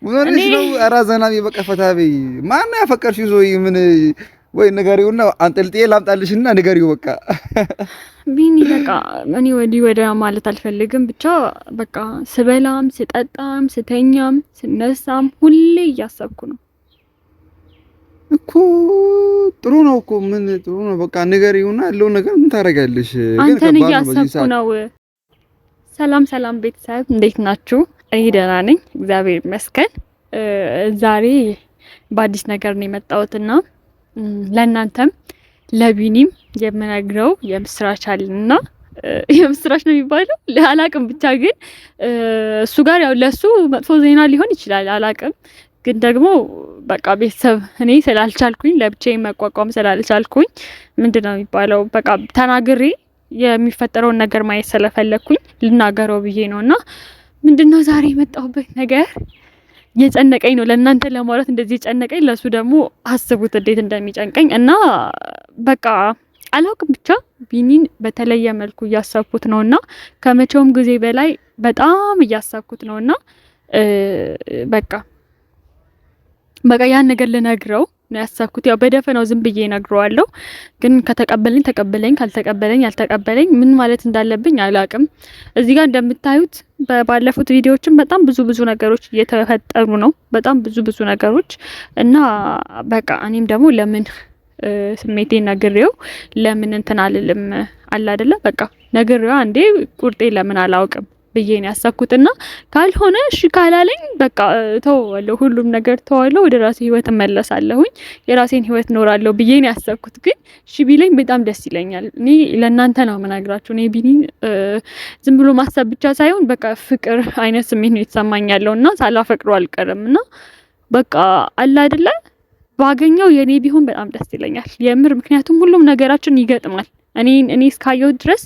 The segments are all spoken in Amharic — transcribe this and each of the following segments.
ምን ሆነሽ ነው? ኧረ ዘና በይ በቃ ፈታ በይ። ማነው ያፈቀርሽው? ዞይ ምን ወይ ንገሪውና አንጠልጥዬ ላምጣልሽና ንገሪው በቃ። ቢኒ በቃ እኔ ወዲያ ማለት አልፈልግም። ብቻ በቃ ስበላም ስጠጣም ስተኛም ስነሳም ሁሌ እያሰብኩ ነው እኮ። ጥሩ ነው እኮ ምን ጥሩ ነው። በቃ ንገሪውና ያለው ነገር ምን ታደርጋለሽ? አንተን እያሰብኩ ነው። ሰላም ቤተሰብ እንዴት ናችሁ? እኔ ደህና ነኝ እግዚአብሔር ይመስገን። ዛሬ በአዲስ ነገር ነው የመጣሁትና ለእናንተም ለቢኒም የምነግረው የምስራች አለና የምስራች ነው የሚባለው አላቅም። ብቻ ግን እሱ ጋር ያው ለሱ መጥፎ ዜና ሊሆን ይችላል አላቅም። ግን ደግሞ በቃ ቤተሰብ እኔ ስላልቻልኩኝ ለብቻዬ መቋቋም ስላልቻልኩኝ ምንድነው የሚባለው በቃ ተናግሬ የሚፈጠረውን ነገር ማየት ስለፈለኩኝ ልናገረው ብዬ ነውና ምንድነው ዛሬ የመጣሁበት ነገር የጨነቀኝ ነው። ለእናንተ ለማውራት እንደዚህ ጨነቀኝ፣ ለሱ ደግሞ አስቡት እንዴት እንደሚጨንቀኝ እና በቃ አላውቅም። ብቻ ቢኒን በተለየ መልኩ እያሰብኩት ነውና ከመቼውም ጊዜ በላይ በጣም እያሰብኩት ነውና በቃ ያን ነገር ልነግረው ነው ያሰብኩት። ያው በደፈናው ዝም ብዬ እነግረዋለሁ፣ ግን ከተቀበለኝ ተቀበለኝ፣ ካልተቀበለኝ ያልተቀበለኝ ምን ማለት እንዳለብኝ አላውቅም። እዚህ ጋር እንደምታዩት ባለፉት ቪዲዮዎችም በጣም ብዙ ነገሮች እየተፈጠሩ ነው፣ በጣም ብዙ ነገሮች እና በቃ እኔም ደግሞ ለምን ስሜቴን ነግሬው ለምን እንትን አልልም አለ አይደለ? በቃ ነግሬው አንዴ ቁርጤ ለምን አላውቅም ብዬ ነው ያሰብኩትና ካልሆነ እሺ ካላለኝ በቃ ተወዋለሁ፣ ሁሉም ነገር ተወዋለሁ፣ ወደ ራሴ ህይወት እመለሳለሁኝ፣ የራሴን ህይወት ኖራለሁ ብዬ ነው ያሰብኩት። ግን እሺ ቢለኝ በጣም ደስ ይለኛል። እኔ ለእናንተ ነው የምነግራችሁ። እኔ ቢኒ ዝም ብሎ ማሰብ ብቻ ሳይሆን በቃ ፍቅር አይነት ስሜት ነው የተሰማኝ ያለውና ሳላፈቅረው አልቀርምና በቃ አለ አይደለ ባገኘው የኔ ቢሆን በጣም ደስ ይለኛል የምር። ምክንያቱም ሁሉም ነገራችን ይገጥማል። እኔ እስካየው ድረስ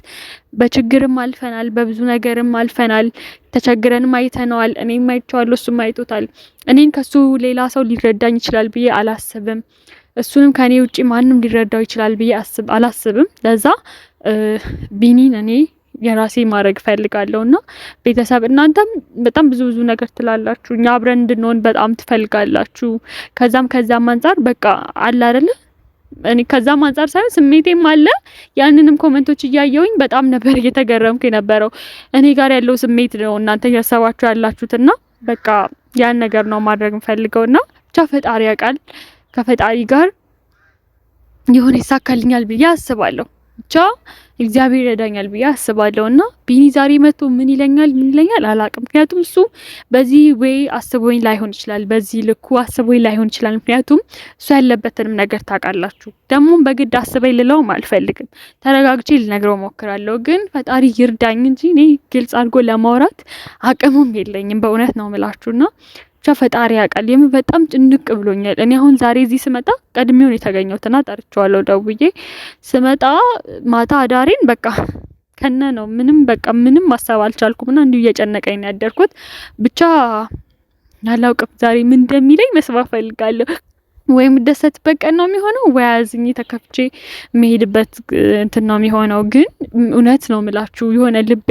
በችግርም አልፈናል፣ በብዙ ነገርም አልፈናል፣ ተቸግረንም አይተነዋል። እኔም አይቼዋለሁ፣ እሱም አይቶታል። እኔን ከሱ ሌላ ሰው ሊረዳኝ ይችላል ብዬ አላስብም። እሱንም ከኔ ውጪ ማንም ሊረዳው ይችላል ብዬ አላስብም። ለዛ ቢኒን እኔ የራሴ ማድረግ ፈልጋለሁና ቤተሰብ እናንተም በጣም ብዙ ነገር ትላላችሁ፣ እኛ አብረን እንድንሆን በጣም ትፈልጋላችሁ። ከዛም አንፃር በቃ አለ አይደለ እኔ ከዛም አንፃር ሳይሆን ስሜቴም አለ። ያንንም ኮሜንቶች እያየሁኝ በጣም ነበር እየተገረምኩ የነበረው። እኔ ጋር ያለው ስሜት ነው እናንተ እያሰባችሁ ያላችሁትና በቃ ያን ነገር ነው ማድረግ ፈልገውና ብቻ ፈጣሪ ያውቃል። ከፈጣሪ ጋር የሆነ ይሳካልኛል ብዬ አስባለሁ። ብቻ እግዚአብሔር ይረዳኛል ብዬ አስባለሁና ቢኒ ዛሬ መጥቶ ምን ይለኛል አላውቅም። ምክንያቱም እሱ በዚህ ወይ አስቦኝ ላይሆን ይችላል፣ በዚህ ልኩ አስቦኝ ላይሆን ይችላል። ምክንያቱም እሱ ያለበትንም ነገር ታውቃላችሁ። ደግሞ በግድ አስበኝ ልለውም አልፈልግም። ተረጋግቼ ልነግረው ሞክራለሁ። ግን ፈጣሪ ይርዳኝ እንጂ እኔ ግልጽ አድርጎ ለማውራት አቅሙም የለኝም። በእውነት ነው የምላችሁና ብቻ ፈጣሪ ያውቃል። የምን በጣም ጭንቅ ብሎኛል። እኔ አሁን ዛሬ እዚህ ስመጣ ቀድሜውን የተገኘሁትና ጠርቼዋለሁ ደውዬ ስመጣ ማታ አዳሬን በቃ ከነ ነው ምንም ማሰብ አልቻልኩምና እንዲሁ እየጨነቀኝ ነው ያደርኩት። ብቻ አላውቅም ዛሬ ምን እንደሚለኝ መስማት ፈልጋለሁ። ወይም ደሰትበት ቀን ነው የሚሆነው ወይ አዝኜ ተከፍቼ መሄድበት እንትን ነው የሚሆነው። ግን እውነት ነው የምላችሁ የሆነ ልቤ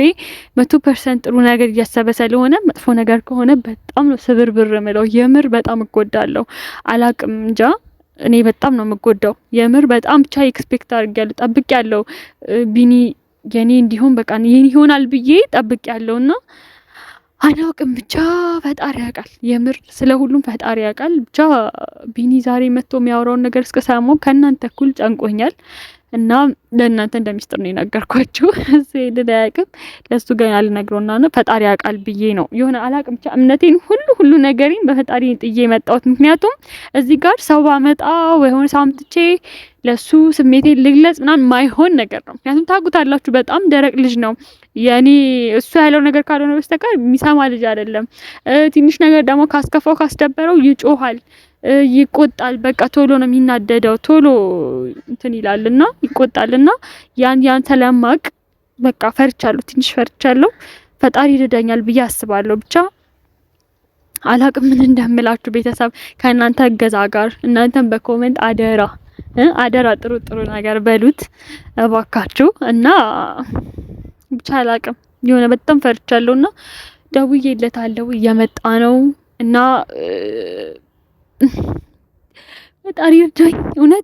100% ጥሩ ነገር እያሰበ ስለሆነ መጥፎ ነገር ከሆነ በጣም ነው ስብርብር የምለው። የምር በጣም እጎዳለሁ። አላቅም እንጃ እኔ በጣም ነው የምጎዳው የምር በጣም ብቻ ኤክስፔክት አድርጌያለሁ፣ ጠብቄያለሁ። ቢኒ የኔ እንዲሆን በቃ የኔ ይሆናል ብዬ ጠብቄያለሁና አላውቅም። ብቻ ፈጣሪ ያውቃል። የምር ስለ ሁሉም ፈጣሪ ያውቃል። ብቻ ቢኒ ዛሬ መጥቶ የሚያወራውን ነገር እስከሰማው ከእናንተ እኩል ጨንቆኛል እና ለእናንተ እንደሚስጥር ነው የነገርኳችሁ። እሱ ሄደን አያውቅም። ለሱ ገና ልነግረውና ነው ፈጣሪ ያውቃል ብዬ ነው የሆነ አላውቅም። ብቻ እምነቴን ሁሉ ነገሬን በፈጣሪ ጥዬ መጣሁት። ምክንያቱም እዚህ ጋር ሰው ባመጣ ወይ ሆነ ሳምጥቼ ለሱ ስሜቴን ልግለጽ ምናምን ማይሆን ነገር ነው። ምክንያቱም ታውቁታላችሁ በጣም ደረቅ ልጅ ነው። የኔ እሱ ያለው ነገር ካልሆነ በስተቀር የሚሰማ ልጅ አይደለም። ትንሽ ነገር ደግሞ ካስከፋው ካስደበረው ይጮሃል፣ ይቆጣል። በቃ ቶሎ ነው የሚናደደው፣ ቶሎ እንትን ይላልና ይቆጣልና ያን ተለማቅ በቃ ፈርቻለሁ፣ ትንሽ ፈርቻለሁ። ፈጣሪ ይረዳኛል ብዬ አስባለሁ። ብቻ አላቅም ምን እንደምላችሁ ቤተሰብ ከእናንተ እገዛ ጋር እናንተም በኮሜንት አደራ ጥሩ ነገር በሉት እባካችሁ እና ብቻ አላቅም የሆነ በጣም ፈርቻለሁና ደውዬለታለሁ። እየመጣ ነው እና ፈጣሪ ይርዳኝ።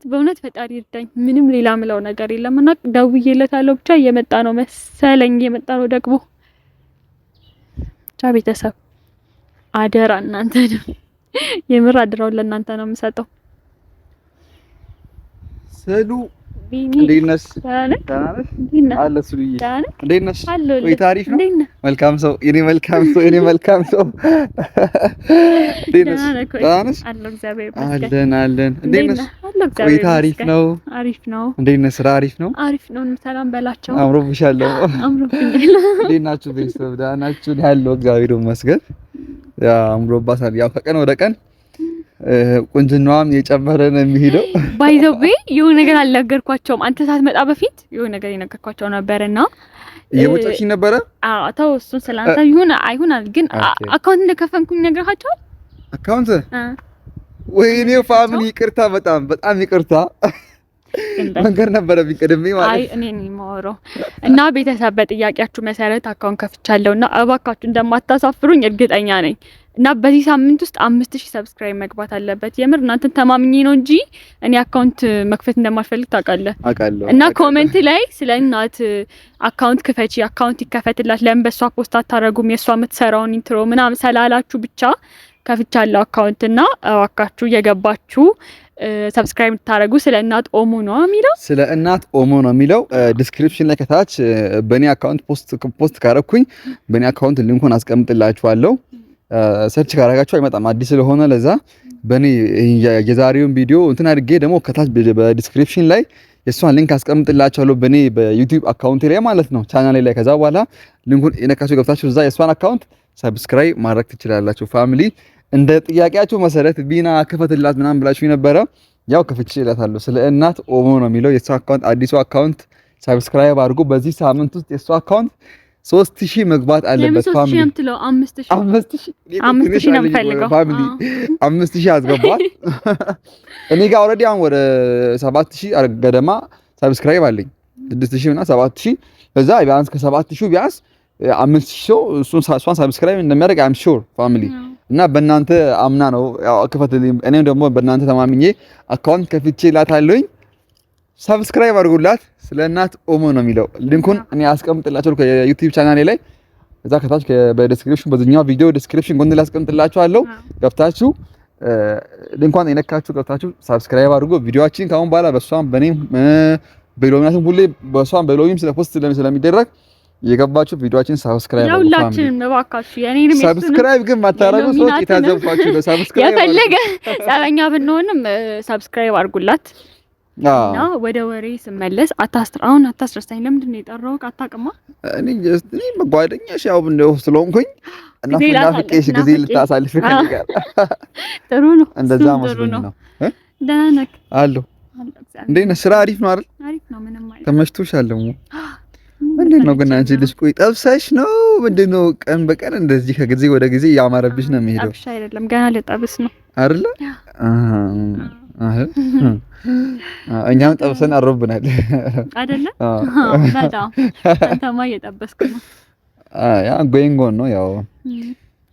በእውነት ፈጣሪ ይርዳኝ። ምንም ሌላ ምለው ነገር የለም። እና ደውዬለታለሁ ብቻ እየመጣ ነው መሰለኝ። እየመጣ ነው ደግሞ ብቻ ቤተሰብ አደራ እናንተ ነው የምር አድራውን ለእናንተ ነው የምሰጠው። ሰሉ እንዴት ነሽ? አለ ሱሉዬ እንዴት ነሽ? ወይ ታሪፍ ነው። መልካም ሰው የኔ መልካም ሰው የኔ መልካም ሰው እንዴት ነሽ? አለ እግዚአብሔር ይመስገን። አለን እንዴት ነሽ? ወይ ታሪፍ ነው። አሪፍ ነው። እንዴት ነሽ? ስራ አሪፍ ነው። አሪፍ ነው። ሰላም በላቸው። አምሮብሻለሁ። እንዴት ናችሁ ቤተሰብ? ደህና ናችሁ? ያለው እግዚአብሔር ይመስገን። ያ አምሮባታል። ያው ከቀን ወደ ቀን ቁንጅናዋም የጨመረ ነው የሚሄደው። ባይዘዌ የሆነ ነገር አልነገርኳቸውም። አንተ ሳትመጣ በፊት የሆነ ነገር የነገርኳቸው ነበርና እየወጣችኝ ነበረ። አዎ ተው፣ እሱን ስላንተ ይሁን አይሁን ግን አካውንት እንደከፈንኩኝ ነግሬሃቸዋል። አካውንት ወይኔ ፋሚሊ ይቅርታ፣ በጣም ይቅርታ መንገር ነበረብኝ ቀድሜ ማለት። አይ እኔ ነኝ የማወራው። እና ቤተሰብ በጥያቄያችሁ መሰረት አካውንት ከፍቻለሁና እባካችሁ እንደማታሳፍሩኝ እርግጠኛ ነኝ። እና በዚህ ሳምንት ውስጥ 5000 ሰብስክራይብ መግባት አለበት። የምር እናንተን ተማምኜ ነው እንጂ እኔ አካውንት መክፈት እንደማልፈልግ ታውቃለህ። እና ኮሜንት ላይ ስለ እናት አካውንት ክፈቺ፣ አካውንት ይከፈትላት፣ ለምን በሷ ፖስት አታረጉም የሷ የምትሰራውን ኢንትሮ ምናምን ሰላላችሁ ብቻ ከፍቻለሁ አካውንት። እና እባካችሁ እየገባችሁ ሰብስክራይብ ታረጉ። ስለ እናት ኦሞ ነው የሚለው፣ ስለ እናት ኦሞ ነው የሚለው። ዲስክሪፕሽን ላይ ከታች በኔ አካውንት ፖስት ካረኩኝ በኔ አካውንት ሊንኩን አስቀምጥላችኋለሁ። ሰርች ካረጋችሁ አይመጣም አዲስ ስለሆነ ለዛ በኔ የዛሬውን ቪዲዮ እንትን አድርጌ ደግሞ ከታች በዲስክሪፕሽን ላይ የሷን ሊንክ አስቀምጥላችኋለሁ በኔ በዩቲዩብ አካውንት ላይ ማለት ነው ቻናሌ ላይ። ከዛ በኋላ ሊንኩን የነካችሁ ገብታችሁ እዛ የሷን አካውንት ሰብስክራይብ ማድረግ ትችላላችሁ። ፋሚሊ እንደ ጥያቄያችሁ መሰረት ቢና ክፈትላት ምናምን ብላችሁ ነበረ። ያው ከፍቼላታለሁ። ስለ እናት ኦሞ ነው የሚለው የሷ አካውንት፣ አዲሱ አካውንት ሰብስክራይብ አድርጉ። በዚህ ሳምንት ውስጥ የሷ አካውንት 3000 መግባት አለበት። ፋሚሊ 5000 ነው የምፈልገው። ፋሚሊ 5000 አስገባት። እኔ ጋር ኦልሬዲ አሁን ወደ 7000 ገደማ ሰብስክራይብ አለኝ። 6000 እና 7000 በዛ ቢያንስ ከ7000 ቢያንስ 5000 ሰው እሷን ሰብስክራይብ እንደሚያደርግ አም ሹር ፋሚሊ። እና በእናንተ አምና ነው ያው ክፈትልኝ። እኔም ደግሞ በእናንተ ተማምኜ አካውንት ከፍቼላታለሁኝ። ሰብስክራይብ አድርጉላት። ስለ እናት ኦሞ ነው የሚለው ሊንኩን እኔ አስቀምጥላችኋለሁ ከዩቲዩብ ቻናሌ ላይ እዛ ከታች በዲስክሪፕሽን በዚህኛው ቪዲዮ ዲስክሪፕሽን ጎን ላይ አስቀምጥላችኋለሁ። ገብታችሁ ሊንኳን የነካችሁ ገብታችሁ ሰብስክራይብ አድርጉ። ቪዲዮአችን ካሁን በኋላ በሷም በኔም በሎሚናቱም ሁሌ በሷም በሎሚም ስለፖስት ስለሚደረግ የገባችሁ ቪዲዮአችን ሰብስክራይብ አድርጉ። ሁላችንም እባካችሁ የኔንም ሰብስክራይብ ግን ማታረጉ ሰዎች የታዘብኳችሁ ነው። ሰብስክራይብ የፈለገ ጸበኛ ብንሆንም ሰብስክራይብ አድርጉላት። እና ወደ ወሬ ስመለስ አሁን አታስረሳኝ። ለምንድን ነው የጠራው? አታውቅማ። እኔ በጓደኛሽ ያው እንደው ስለሆንኩኝ እና ፍላፍቄሽ ጊዜ ልታሳልፍ ይፈልጋል። ጥሩ ነው። እንደዛ መስሎኝ ነው። ደህና ነህ? አለሁ። እንዴት ነህ? ስራ አሪፍ ነው አይደል? አሪፍ ነው። ምንም አይደል። ተመችቶሻል? ደግሞ ምንድን ነው ግን አንቺ ልጅ ቆይ ጠብሰሽ ነው ምንድን ነው ቀን በቀን እንደዚህ ከጊዜ ወደ ጊዜ ያማረብሽ ነው የሚሄደው? ጠብሽ አይደለም ገና ልጠብስ ነው አይደል? እኛም ጠብሰን አሮብናል አይደለ? በጣም አንተማ እየጠበስክ ነው። ያ ጎንጎን ነው ያው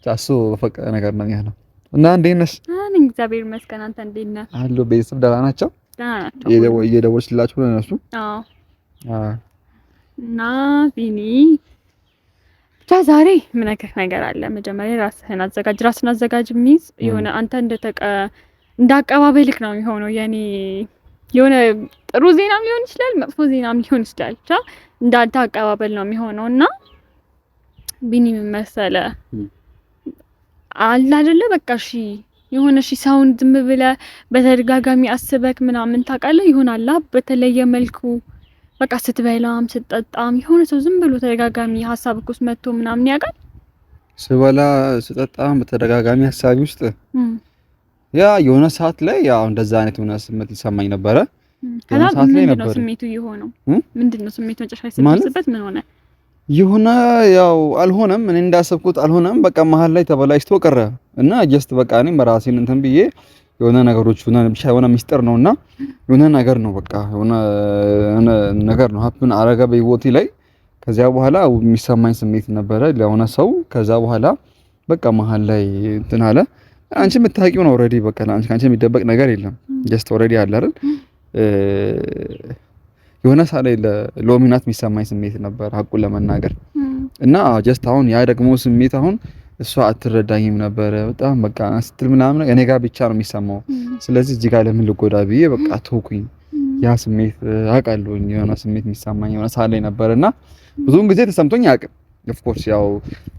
ጫሱ በፈቀደ ነገር ነው ያለው። እና እንዴት ነሽ? እኔ እግዚአብሔር ይመስገን። አንተ እንዴት ነህ? አሎ ቤተሰብ ደህና ናቸው? ደህና ናቸው። እየደወልሽላችሁ ነው እነሱ? አዎ። እና ቢኒ ብቻ ዛሬ ምን ነገር አለ። መጀመሪያ ራስህን አዘጋጅ የሚይዝ የሆነ አንተ እንዳቀባበልክ ነው የሚሆነው። የኔ የሆነ ጥሩ ዜናም ሊሆን ይችላል፣ መጥፎ ዜናም ሊሆን ይችላል። ብቻ እንዳንተ አቀባበል ነው የሚሆነው። እና ቢኒ ምን መሰለህ አለ አይደለ? በቃ እሺ የሆነ ሰውን ዝም ብለህ በተደጋጋሚ አስበክ ምናምን ታውቃለህ ይሆናል በተለየ መልኩ በቃ ስትበላም ስትጠጣም የሆነ ሰው ዝም ብሎ ተደጋጋሚ ሀሳብክ ውስጥ መጥቶ ምናምን ያውቃል። ስበላ ስጠጣም በተደጋጋሚ ሀሳቢ ውስጥ ያ የሆነ ሰዓት ላይ ያው እንደዛ አይነት የሆነ ስሜት ሊሰማኝ ነበረ። ከዛ ምንድነው ስሜቱ የሆነው? ምንድነው ስሜቱ መጨረሻ ሲደርስበት ምን ሆነ? የሆነ ያው አልሆነም፣ እኔ እንዳሰብኩት አልሆነም። በቃ መሀል ላይ ተበላሽቶ ቀረ እና ጀስት በቃ እኔ በራሴን እንትን ብዬ የሆነ ነገሮች ብቻ የሆነ ሚስጥር ነውና የሆነ ነገር ነው በቃ የሆነ ነገር ነው ሀፕን አረጋ በህይወቴ ላይ። ከዚያ በኋላ የሚሰማኝ ስሜት ነበረ ለሆነ ሰው። ከዛ በኋላ በቃ መሀል ላይ እንትን አለ። አንቺ የምታውቂው ነው ኦልሬዲ በቃ አንቺ የሚደበቅ ነገር የለም። ጀስት ኦልሬዲ አለ አይደል የሆነ ሳለ ለሎሚናት የሚሰማኝ ስሜት ነበር ሀቁን ለመናገር እና ጀስት አሁን ያ ደግሞ ስሜት አሁን እሷ አትረዳኝም ነበር በጣም በቃ ስትል ምናምን እኔ ጋር ብቻ ነው የሚሰማው። ስለዚህ እዚህ ጋር ለምን ልጎዳ ብዬ በቃ ተውኩኝ። ያ ስሜት አውቃለሁኝ የሆነ ስሜት የሚሰማኝ የሆነ ሳለ ነበርና ብዙውን ጊዜ ተሰምቶኝ አያውቅም። ኦፍ ኮርስ ያው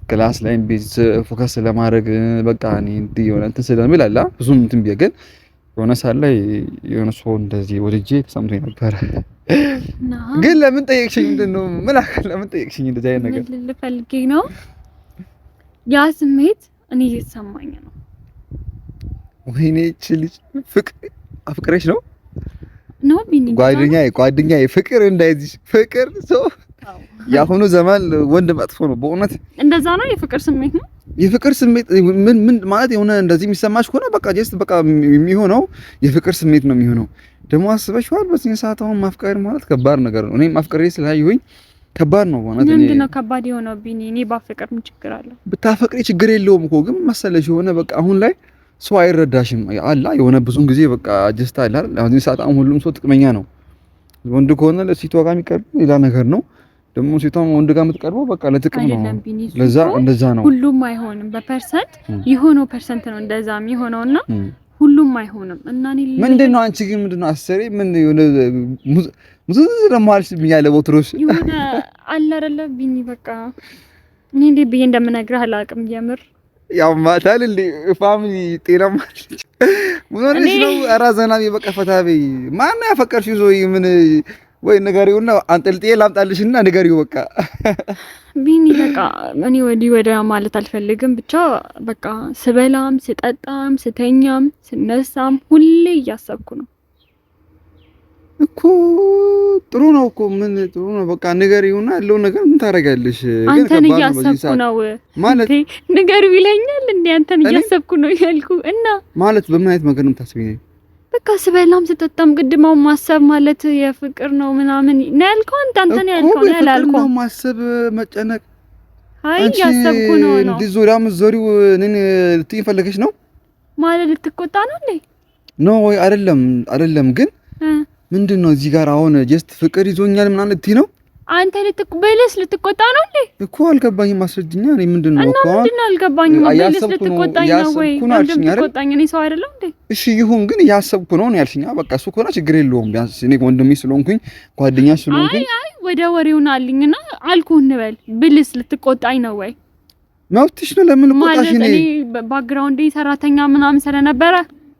ክላስ ላይ ቢዝ ፎከስ ለማድረግ በቃ እኔ እንዲህ የሆነ እንትን ስለሚል አላ ብዙም እንትን ቢየ ግን የሆነ ሳለ ላይ የሆነ ሰው እንደዚህ ወድጄ ተሰምቶኝ ነበር። ግን ለምን ጠየቅሽኝ? እንደው ምን አካል ለምን ጠየቅሽኝ? እንደዚህ አይነት ነገር ልፈልጌ ነው። ያ ስሜት እኔ እየተሰማኝ ነው። ወይኔ እቺ ልጅ ፍቅር አፍቅረሽ ነው ቢኒ ጓደኛዬ ፍቅር እንደዚህ ፍቅር ሰው ያሁኑ ዘመን ወንድ መጥፎ ነው በእውነት። እንደዛ ነው የፍቅር ስሜት ነው። የፍቅር ስሜት ምን ማለት የሆነ እንደዚህ የሚሰማሽ ከሆነ በቃ ጀስት በቃ የሚሆነው የፍቅር ስሜት ነው የሚሆነው። ደግሞ አስበሽዋል በዚህ ሰዓት አሁን ማፍቀር ማለት ከባድ ነገር ነው። እኔ ማፍቀሬ ስላየሁኝ ከባድ ነው ማለት ነው። ምንድነው ከባድ የሆነው ቢኒ? እኔ ባፈቅር ምን ችግር አለው? ብታፈቅሪ ችግር የለውም እኮ ግን መሰለሽ የሆነ በቃ አሁን ላይ ሰው አይረዳሽም አላ የሆነ ብዙን ጊዜ በቃ ጀስት አላ አሁን ሰዓት አሁን ሁሉም ሰው ጥቅመኛ ነው። ወንድ ከሆነ ለሴቷ ጋር የሚቀርብ ሌላ ነገር ነው። ደግሞ ሴቷም ወንድ ጋር የምትቀርበው በቃ ለጥቅም ነው። ለዛ እንደዛ ነው። ሁሉም አይሆንም። በፐርሰንት የሆነው ፐርሰንት ነው እንደዛ የሚሆነውና ሁሉም አይሆንም። እና እኔ ምንድነው አንቺ ግን ምንድነው አሰሪ ምን የሆነ ሙዝ ለማልሽ ቢያለ ቦትሮሽ የሆነ አለ አይደለ ቢኒ በቃ እኔ እንዴ ብዬ እንደምነግርህ አላውቅም። የምር ያው ማታል እንዴ ፋሚሊ ጤናማ ምን ሆነሽ ነው? ኧረ ዘና በቃ ፈታቤ ማን ያፈቀርሽው ዞይ ምን ወይ ንገሪውና አንጠልጥዬ ላምጣልሽና ንገሪው በቃ ቢኒ በቃ እኔ ወደ ማለት አልፈልግም። ብቻ በቃ ስበላም ስጠጣም ስተኛም ስነሳም ሁሌ እያሰብኩ ነው እኮ። ጥሩ ነው እኮ ምን ጥሩ ነው በቃ ንገሪውና ያለው ነገር ምን ታረጋለሽ? ግን አንተን እያሰብኩ ነው ማለት ንገሪው ይለኛል እንዴ? አንተን እያሰብኩ ነው ያልኩ እና ማለት በምን አይነት መንገድ ነው የምታስቢኝ? በቃ ስበላም ስጠጣም ግድማው ማሰብ ማለት የፍቅር ነው ምናምን ነው ያልከው አንተ ነው ያልከው ነው ያላልከው ነው ማሰብ መጨነቅ። አይ ያሰብኩ ነው እንዴ ዞሪያም ዞሪው እኔን ልትይኝ ፈለገሽ ነው ማለት ልትቆጣ ነው እንዴ? ኖ ወይ አይደለም ግን ምንድነው እዚህ ጋር አሁን ጀስት ፍቅር ይዞኛል ምናምን ልትይ ነው አንተ ልትቆጣ ነው እንዴ? እኮ አልገባኝም። ማስረጅኛ እኔ ምንድነው እኮ ምንድነው አልገባኝም። በልስ ልትቆጣኝ ነው ወይ? ምንድነው ልትቆጣኝ? እኔ ሰው አይደለም እንዴ? እሺ ይሁን ግን ያሰብኩ ነው ያልሽኛ። በቃ እሱ ከሆነ ችግር የለውም። ቢያንስ እኔ ወንድሜ ስለሆንኩኝ ጓደኛ ስለሆንኩኝ አይ ወደ ወሬውና አልኝና አልኩህ እንበል ብልስ ልትቆጣኝ ነው ወይ? መብትሽ ነው። ለምን ቆጣሽ? እኔ ባክግራውንዴ ሰራተኛ ምናምን ስለነበረ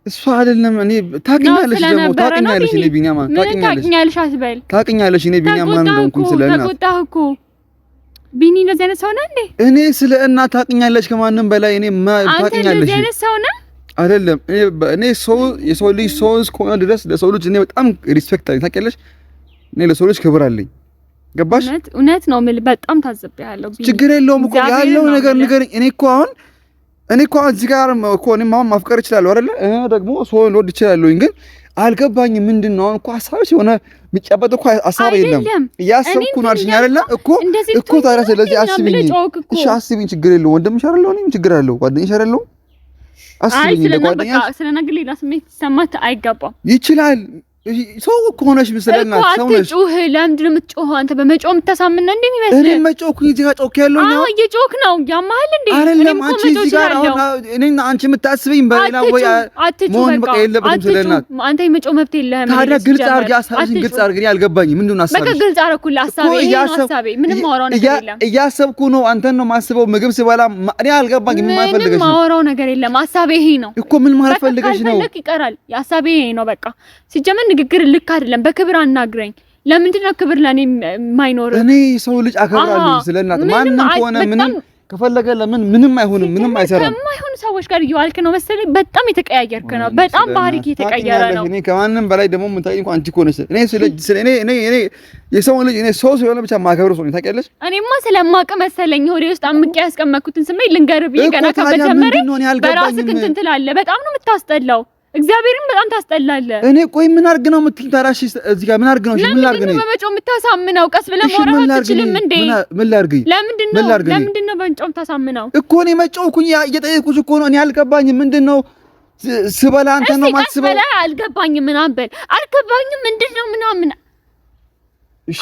እሱ አይደለም እኔ ታውቂኛለሽ፣ ደግሞ ታውቂኛለሽ። እኔ ቢኒያም ታውቂኛለሽ አትበል። ታውቂኛለሽ እኔ ቢኒያም ማን እንደሆንኩኝ ስለና ተቆጣህ እኮ ቢኒ። እንደዚህ አይነት ሰው ነህ እንዴ? እኔ ስለ እናት ታውቂኛለሽ ከማንም በላይ እኔ ታውቂኛለሽ። አንተ እንደዚህ አይነት ሰው ነህ አይደለም። እኔ የሰው ልጅ ሰው እስከሆነ ድረስ ለሰው ልጅ እኔ በጣም ሪስፔክት አለኝ። ታውቂያለሽ እኔ ለሰው ልጅ ክብር አለኝ። ገባሽ? እውነት ነው የምልህ። በጣም ታዝቤያለሁ ቢኒ። ችግር የለውም እኮ ያለው ነገር ንገረኝ። እኔ እኮ እዚህ ጋር እኮ እኔም አሁን ማፍቀር እችላለሁ አይደለ? ደግሞ ሰው ልወድ እችላለሁኝ። ግን አልገባኝም። ምንድነው አሁን እኮ ሀሳብሽ የሆነ የሚጨበጥ እኮ ሀሳብ የለም። እያሰብኩ ነው አልሽኝ አይደለ? እኮ ታዲያ ስለዚህ አስቢኝ። እሺ አስቢኝ፣ ችግር የለውም። ወንድምሽ አይደለሁ እኔም ችግር አለው። ጓደኛሽ አይደለሁ? አስቢኝ። ለጓደኛሽ ስለነገር ሌላ ስሜት ይሰማት አይገባም። ይችላል ሰው እኮ ሆነሽ ምስለና ሰው ነሽ። አትጮህ። ለምንድን ነው የምትጮኸው? አንተ በመጮህ የምታሳምን ነው እንዴ የሚመስልህ? እኔ መጮህኩኝ እዚህ ጋር ጮክ ያለው ነው። እየጮክ ነው ያማህል እንዴ? አይደለም አንቺ እዚህ ጋር አሁን እኔና አንቺ የምታስበኝ በሌላ ወይ መሆን በቃ የለበትም ስለናት። አንተ የመጮህ መብት የለህም። ታዲያ ግልጽ አድርጊ፣ ሀሳብሽን ግልጽ አድርጊ። አልገባኝም። ምንድን ነው ሀሳብሽ? በቃ ግልጽ አደረኩልህ። ሀሳቤ ምንም ማወራው ነገር የለም። እያሰብኩ ነው። አንተን ነው ማስበው። ምግብ ስበላ እኔ አልገባኝም። ምን ማፈልገሽ ነው? ማወራው ነገር የለም። ሀሳቤ ይሄ ነው እኮ። ምን ማለት ፈልገሽ ነው? በቃ ይቀራል። ሀሳቤ ይሄ ነው በቃ። ሲጀመር ንግግር ልክ አይደለም። በክብር አናግረኝ። ለምንድን ነው ክብር ለኔ የማይኖር? እኔ ሰው ልጅ አከብራለሁ ስለናት። ማንም ከሆነ ምንም ከፈለገ ለምን ምንም አይሆንም፣ ምንም አይሰራም። ከማይሆን ሰዎች ጋር እየዋልክ ነው መሰለኝ። በጣም የተቀያየርክ ነው። በጣም ባህሪክ የተቀየረ ነው። እኔ ከማንም በላይ ደግሞ የምታውቂኝ እንኳን አንቺ እኮ ነሽ። እኔ የሰው ልጅ እኔ ሰው ስለሆነ ብቻ ማከብር ሰው ነኝ። ታውቂያለሽ? እኔማ ስለማውቅ መሰለኝ ሆዴ ውስጥ አምቄ ያስቀመጥኩትን ስሜት ልንገርህ ብዬ ገና ከመጀመሪያ በራስህ እንትን ትላለህ። በጣም ነው የምታስጠላው። እግዚአብሔርን በጣም ታስጠላለህ። እኔ ቆይ ምን አድርግ ነው የምትይኝ? ታዲያ እሺ እዚህ ጋር ምን አድርግ ነው? እሺ ምን ላድርግ ነው? በመጮህ የምታሳምነው? ቀስ ብለህ ማውራት አትችልም እንዴ? ምን ላድርግ? ለምንድን ነው በመጮህ የምታሳምነው? እኮ እኔ መጮህኩኝ እየጠየኩሽ እኮ ነው። እኔ አልገባኝም። ምንድን ነው ስበላ አንተ ነው ማስበው? እሺ አልገባኝም ምናምን በል። አልገባኝም ምንድን ነው ምናምን። እሺ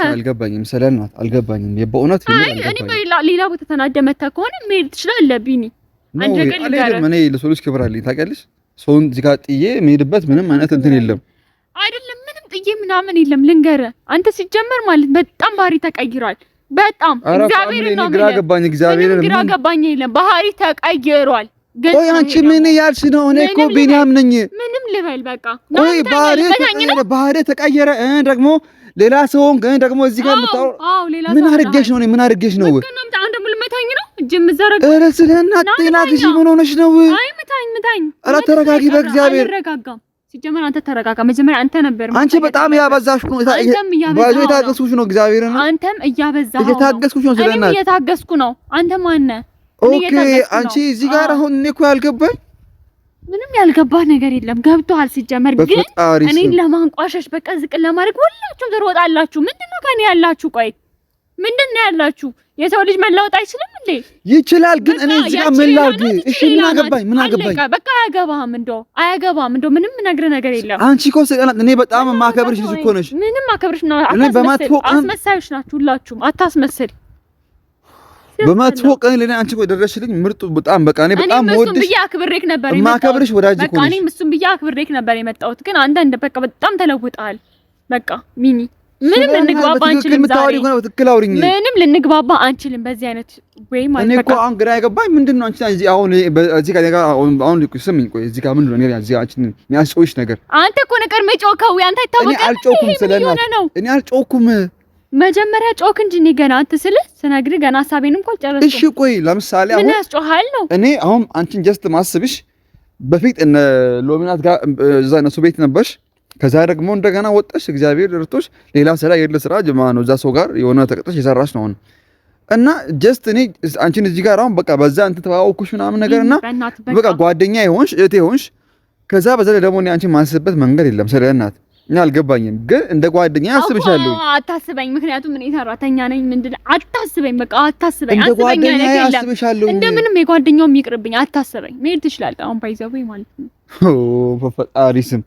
አልገባኝም ስለናት አልገባኝም። በእውነት እኔ ሌላ ቦታ ተናደህ መተህ ከሆነ መሄድ ትችላለህ ቢኒ። እኔ ለሰው ልጅ ክብር አለኝ ታውቂያለሽ። ሰውን እዚህ ጋር ጥዬ የምሄድበት ምንም አይነት እንትን የለም። አይደለም ምንም ጥዬ ምናምን የለም። ልንገርህ አንተ ሲጀመር ማለት በጣም ባህሪ ተቀይሯል። በጣም እግዚአብሔር ነው ግራ ገባኝ የለም ባህሪ ተቀይሯል። ቆይ አንቺ ምን ያልሽ ነው? እኔ እኮ ቢኒያም ነኝ። ምንም ልበል በቃ ቆይ ባህሪ ተቀየረ ደግሞ ሌላ ሰውን ግን ደግሞ እዚህ ጋር የምታወራው ምን አድርጌሽ ነው? ምን አድርጌሽ ነው? አንተ ሙሉ መታኝ ነው እጅ ምዘረጋ ኧረ ስለናት ጤና ግዢ ምን ሆነሽ ነው? አይ መታኝ። ኧረ ተረጋጊ በእግዚአብሔር። አልረጋጋም። ሲጀመር አንተ ተረጋጋ። መጀመሪያ አንተ ነበር። አንቺ በጣም ያበዛሽ ነው። ባጆ የታገስኩሽ ነው። እግዚአብሔር ነው። አንተም እያበዛህ ነው። እየታገስኩሽ ነው። ስለናት እኔም እየታገስኩ ነው። አንተ ማን ነህ? ኦኬ አንቺ እዚህ ጋር አሁን እኔ እኮ ያልገባኝ ምንም ያልገባህ ነገር የለም። ገብቶሃል። ሲጀመር ግን እኔን ለማንቋሸሽ በቃ ዝቅ ለማድረግ ሁላችሁም ትሮጣላችሁ። ምንድነው ከኔ ያላችሁ? ቆይ ምንድነው ያላችሁ? የሰው ልጅ መለወጥ አይችልም እንዴ? ይችላል። ግን እኔ እዚህ ጋር ምን ላድርግ? እሺ ምን አገባኝ? በቃ አያገባህም። እንደው ምንም ነግረህ ነገር የለም። አንቺ እኮ እኔ በጣም ማከብርሽ ልጅ እኮ ነሽ። ምንም ማከብርሽ ነው። አስመሳዮች ናችሁ ሁላችሁም። አታስመስል። በመጥፎ ቀን ለኔ አንቺ እኮ ደረስሽልኝ። ምርጡ በጣም በቃ እኔ በጣም ወድሽ ብዬ አክብሬክ ነበር የመጣሁት። ማከብርሽ ወዳጅ እኮ ነሽ። በቃ እኔም እሱም ብዬ አክብሬክ ነበር የመጣሁት። ግን አንተ እንደ በቃ በጣም ተለውጠሃል። በቃ ሚኒ ምንም ልንግባባ አንችልም። ምንም ልንግባባ አንችልም በዚህ አይነት ወይ ማለት እኔ እኮ አሁን ግራ የገባኝ ምንድነው አንቺ አሁን እዚህ ጋር አሁን ስሚኝ፣ ቆይ እዚህ ጋር ምንድነው እኔ እዚህ አንቺ የሚያስጨውሽ ነገር? አንተ እኮ ነገር መጮከው ያንተ አይታወቅም። እኔ አልጮኩም ስለናት እኔ አልጮኩም። መጀመሪያ ጮክ እንጂ እኔ ገና አንተ ስነግርህ ገና ሐሳቤንም እኮ አልጨረስኩም። እሺ ቆይ ለምሳሌ አሁን ምን ያስጮሃል ነው? እኔ አሁን አንቺን ጀስት ማስብሽ በፊት እነ ሎሚናት ጋር እዛ እነሱ ቤት ነበርሽ። ከዛ ደግሞ እንደገና ወጣሽ፣ እግዚአብሔር እርቶሽ ሌላ ስራ የለ ስራ ጀማ ነው እዛ ሰው ጋር የሆነ ተቀጥሽ የሰራሽ ነው እና ጀስት እኔ አንቺን እዚህ ጋር አሁን በቃ በዛ እንትን ተዋወኩሽ ምናምን ነገርና በቃ ጓደኛ ይሆንሽ እህቴ ይሆንሽ። ከዛ በዛ ደግሞ እኔ አንቺን ማስብበት መንገድ የለም ስለናት እኛ አልገባኝም። ግን እንደ ጓደኛ አስብሻለሁ። አታስበኝ፣ ምክንያቱም እኔ ሰራተኛ ነኝ። ምንድነው አታስበኝ፣ በቃ አታስበኝ። እንደ ጓደኛ አስብሻለሁ። እንደምንም የጓደኛው ይቅርብኝ፣ አታስበኝ። መሄድ ትችላለህ አሁን ባይዘው ማለት ነው። በፈጣሪ ስም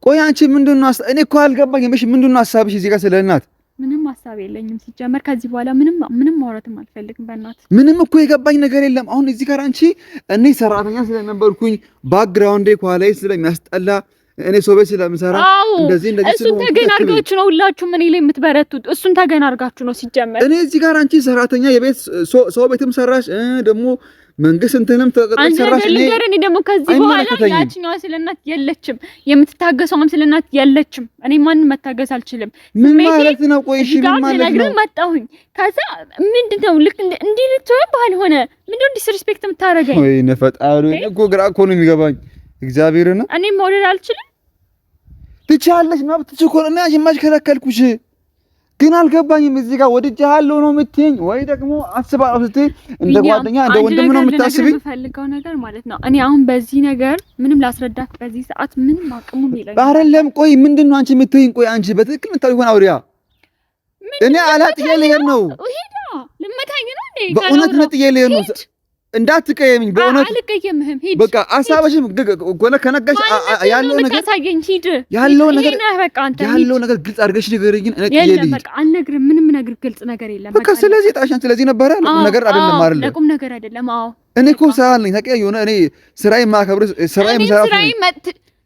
ቆይ አንቺ ምንድነው? እኔ እኮ አልገባኝም። እሺ ምንድነው ሐሳብሽ እዚህ ጋር ስለናት? ምንም ሐሳብ የለኝም ሲጀመር። ከዚህ በኋላ ምንም ማውራትም አልፈልግም። በእናትህ ምንም እኮ የገባኝ ነገር የለም። አሁን እዚህ ጋር አንቺ እኔ ሰራተኛ ስለነበርኩኝ ባክግራውንዴ ኳላይ ስለሚያስጠላ እኔ ሰው ቤት ስለምሰራ እንደዚህ እሱን ተገን አድርጋችሁ ነው ሁላችሁም እኔ ላይ የምትበረቱት። እሱን ተገን አድርጋችሁ ነው ሲጀመር። እኔ እዚህ ጋር አንቺ ሰራተኛ የቤት ሰው ቤትም ሰራሽ ደግሞ መንግስት እንትንም ተቀጥተሽ ሰራሽ። እኔ ደግሞ ከዚህ በኋላ ያቺኛዋ ስለናት የለችም፣ የምትታገሰውም ስለናት የለችም። እኔ ማንንም መታገስ አልችልም። ምን ማለት ነው? ቆይ እሺ ምን ማለት ነው? መጣሁኝ ከዛ ምንድነው ልክ እንዴ ልትሆን ባልሆነ ምንድነው ዲስሪስፔክት የምታረገኝ? ወይ ነፈጣሩ እኮ ግራ እኮ ነው የሚገባኝ። እግዚአብሔርን እኔ መውደድ አልችልም። ትቻለሽ መብትሽ እኮ ነው። እኔ ማሽ ከለከልኩሽ ግን አልገባኝም። እዚህ ጋር ወድጄሃለሁ ነው የምትይኝ ወይ ደግሞ አስባለሁ ስትይ እንደ ጓደኛ እንደ ወንድም ነው የምታስቢኝ? የምፈልገው ነገር ማለት ነው እኔ አሁን በዚህ ነገር ምንም ላስረዳት በዚህ ሰዓት ምንም አቅሙም የለኝም። አይደለም ቆይ ምንድነው አንቺ የምትይኝ? ቆይ አንቺ በትክክል የምታውቂው አውሪያ። እኔ አላጥዬ ልሄድ ነው። ሄዳ ልመታኝ ነው እንዴ? በእውነት ነው ጥዬ ልሄድ ነው። እንዳትቀየምኝ በእውነት አልቀየምህም። ሂድ በቃ አሳበሽም ጎነ ከነጋሽ ያለው ነገር ታሳየኝ። ሂድ ያለው ነገር ግልጽ አድርገሽ ንገሪኝ። እኔ የለም በቃ አልነግርም። ምንም ነገር ግልጽ ነገር የለም በቃ። ስለዚህ ጣሻን ስለዚህ ነበር ለቁም ነገር አይደለም አይደል? ለቁም ነገር አይደለም። አዎ እኔ እኮ ሳልኝ ታውቂያ የሆነ እኔ ስራዬን ማከብር ስራዬን መስራት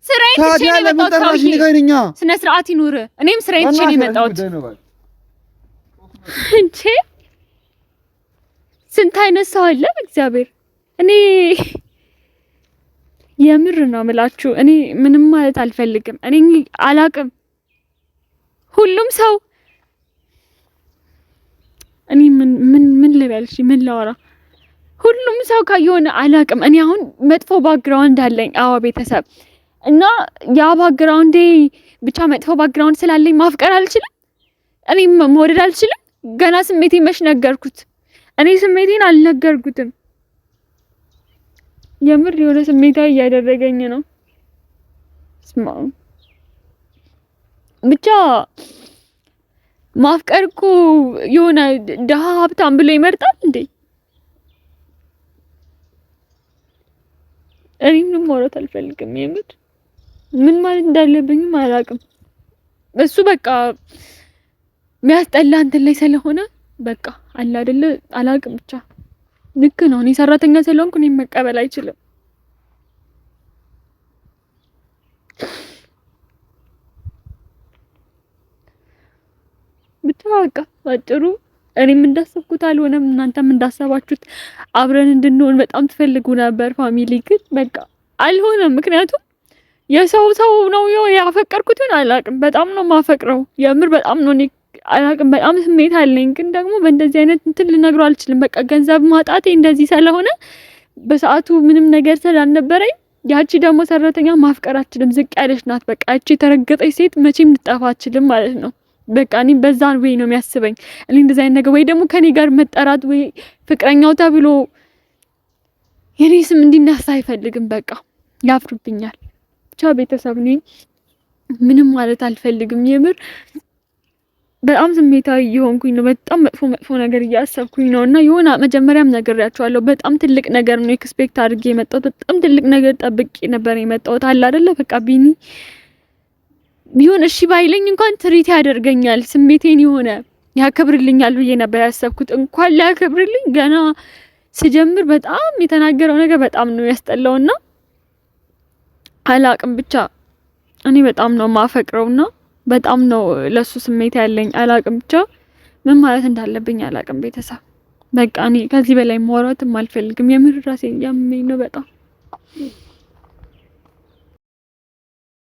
ስራዬን ትቼ ነው የመጣሁት። ንገሪኛ ስነ ስርዓት ይኑር። እኔም ስራዬን ትቼ ነው የመጣሁት እንዴ። ስንት አይነት ሰው አለ በእግዚአብሔር። እኔ የምር ነው የምላችሁ። እኔ ምንም ማለት አልፈልግም። እኔ አላቅም ሁሉም ሰው እኔ ምን ልበልሽ? ምን ላወራ? ሁሉም ሰው ካየሆነ አላቅም። እኔ አሁን መጥፎ ባክግራውንድ አለኝ። አዎ ቤተሰብ እና ያ ባክግራውንዴ ብቻ መጥፎ ባክግራውንድ ስላለኝ ማፍቀር አልችልም። እኔ መውደድ አልችልም። ገና ስሜቴን መች ነገርኩት? እኔ ስሜቴን አልነገርኩትም። የምር የሆነ ስሜታዊ እያደረገኝ ነው። ስማ ብቻ ማፍቀር እኮ የሆነ ደሃ ሀብታም ብሎ ይመርጣል እንዴ? እኔ ምንም ማውራት አልፈልግም። የምር ምን ማለት እንዳለብኝም አላውቅም። እሱ በቃ የሚያስጠላ እንትን ላይ ስለሆነ በቃ አለ አይደለ አላውቅም። ብቻ ልክ ነው። እኔ ሰራተኛ ስለሆንኩ እኔን መቀበል አይችልም። ብቻ በቃ ባጭሩ እኔም እንዳሰብኩት አልሆነም። እናንተም እንዳሰባችሁት አብረን እንድንሆን በጣም ትፈልጉ ነበር ፋሚሊ፣ ግን በቃ አልሆነም። ምክንያቱም የሰው ነው ያፈቀርኩት ይሁን አላውቅም። በጣም ነው ማፈቅረው የምር በጣም ነው። እኔ አላውቅም በጣም ስሜት አለኝ፣ ግን ደግሞ በእንደዚህ አይነት እንትን ልነግረው አልችልም። በቃ ገንዘብ ማጣቴ እንደዚህ ስለሆነ በሰዓቱ ምንም ነገር ስላልነበረኝ ያቺ ደግሞ ሰራተኛ ማፍቀር አትችልም፣ ዝቅ ያለች ናት። በቃ ያቺ የተረገጠች ሴት መቼም ልጠፋ አትችልም ማለት ነው። በቃ እኔ በዛን ወይ ነው የሚያስበኝ። እኔ እንደዚህ አይነት ነገር ወይ ደግሞ ከኔ ጋር መጠራት ወይ ፍቅረኛው ተብሎ የኔ ስም እንዲነሳ አይፈልግም። በቃ ያፍርብኛል። ብቻ ቤተሰብ ነኝ ምንም ማለት አልፈልግም። የምር በጣም ስሜታዊ እየሆንኩኝ ነው። በጣም መጥፎ ነገር እያሰብኩኝ ነው። እና የሆነ መጀመሪያም ነግሬያቸዋለሁ። በጣም ትልቅ ነገር ነው ኤክስፔክት አድርጌ የመጣሁት። በጣም ትልቅ ነገር ጠብቄ ነበር የመጣሁት። አለ አይደለ በቃ ቢኒ ቢሆን እሺ ባይለኝ እንኳን ትሪት ያደርገኛል፣ ስሜቴን የሆነ ያከብርልኛል ብዬ ነበር ያሰብኩት። እንኳን ሊያከብርልኝ ገና ስጀምር በጣም የተናገረው ነገር በጣም ነው ያስጠላውና አላቅም። ብቻ እኔ በጣም ነው ማፈቅረውና በጣም ነው ለሱ ስሜት ያለኝ። አላቅም ብቻ ምን ማለት እንዳለብኝ አላቅም። ቤተሰብ በቃ እኔ ከዚህ በላይ ማውራትም አልፈልግም። የምር ራሴን ያመኝ ነው በጣም